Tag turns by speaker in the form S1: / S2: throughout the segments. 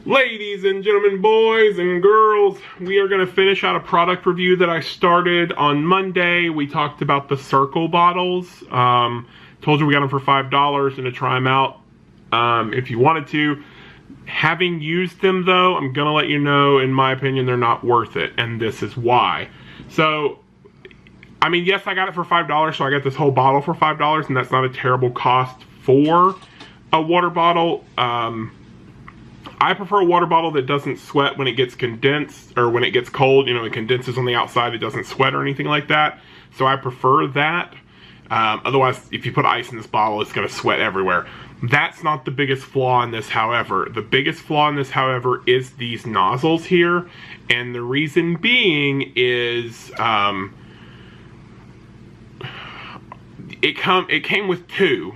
S1: Ladies and gentlemen, boys and girls, we are going to finish out a product review that I started on Monday. We talked about the Cirkul bottles. Told you we got them for $5 and to try them out if you wanted to. Having used them though, I'm going to let you know, in my opinion, they're not worth it, and this is why. So, I mean, yes, I got it for $5, so I got this whole bottle for $5, and that's not a terrible cost for a water bottle. I prefer a water bottle that doesn't sweat when it gets condensed, or when it gets cold. You know, it condenses on the outside, it doesn't sweat or anything like that. So I prefer that. Otherwise, if you put ice in this bottle, it's going to sweat everywhere. That's not the biggest flaw in this, however. The biggest flaw in this, however, is these nozzles here. And the reason being is, it came with two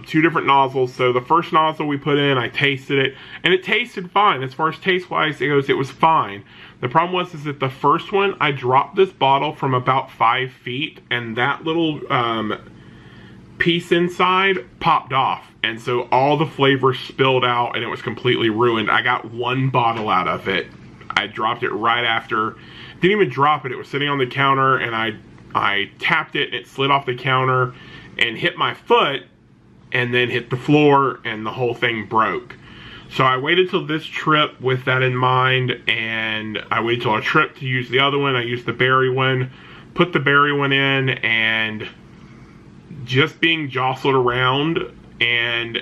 S1: different nozzles. So the first nozzle we put in, I tasted it, and it tasted fine. As far as taste-wise it goes, it was fine. The problem was that the first one, I dropped this bottle from about 5 feet, and that little piece inside popped off. And so all the flavor spilled out, and it was completely ruined. I got one bottle out of it. I dropped it right after. Didn't even drop it. It was sitting on the counter, and I tapped it, and it slid off the counter and hit my foot, and then hit the floor, and the whole thing broke. So I waited till this trip with that in mind, and I waited till a trip to use the other one. I used the berry one, put the berry one in, and just being jostled around and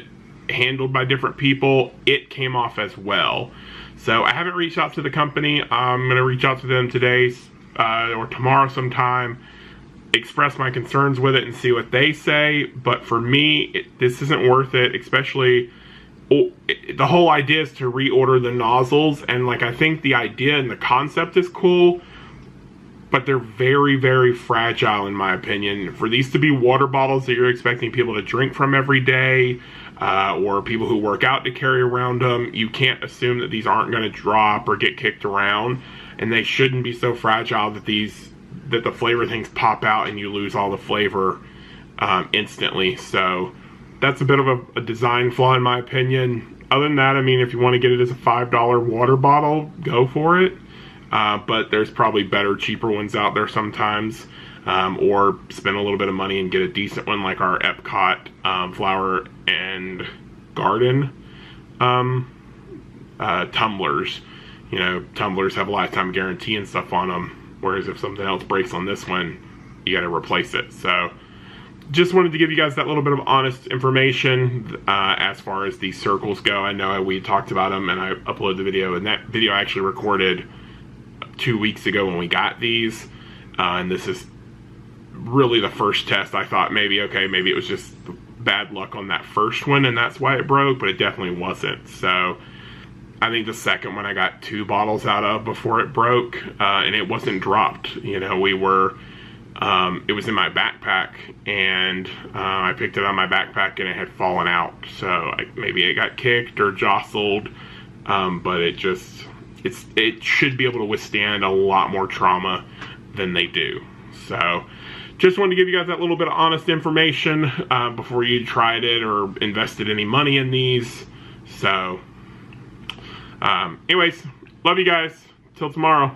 S1: handled by different people, it came off as well. So I haven't reached out to the company. I'm gonna reach out to them today or tomorrow sometime, express my concerns with it and see what they say. But for me, this isn't worth it, especially the whole idea is to reorder the nozzles, and like, I think the idea and the concept is cool, but they're very, very fragile in my opinion. For these to be water bottles that you're expecting people to drink from every day, or people who work out to carry around them, you can't assume that these aren't going to drop or get kicked around, and they shouldn't be so fragile that the flavor things pop out and you lose all the flavor instantly. So that's a bit of a design flaw in my opinion. Other than that, I mean, if you want to get it as a $5 water bottle, go for it. But there's probably better, cheaper ones out there sometimes. Or spend a little bit of money and get a decent one like our Epcot Flower and Garden tumblers. You know, tumblers have a lifetime guarantee and stuff on them. Whereas if something else breaks on this one, you got to replace it. So just wanted to give you guys that little bit of honest information as far as these Cirkuls go. I know we talked about them, and I uploaded the video, and that video I actually recorded 2 weeks ago when we got these. And this is really the first test. I thought maybe it was just bad luck on that first one and that's why it broke, but it definitely wasn't. So I think the second one I got 2 bottles out of before it broke, and it wasn't dropped. You know, it was in my backpack, and I picked it on my backpack and it had fallen out. So maybe it got kicked or jostled, but it should be able to withstand a lot more trauma than they do. So just wanted to give you guys that little bit of honest information before you tried it or invested any money in these. So anyways, love you guys. Till tomorrow.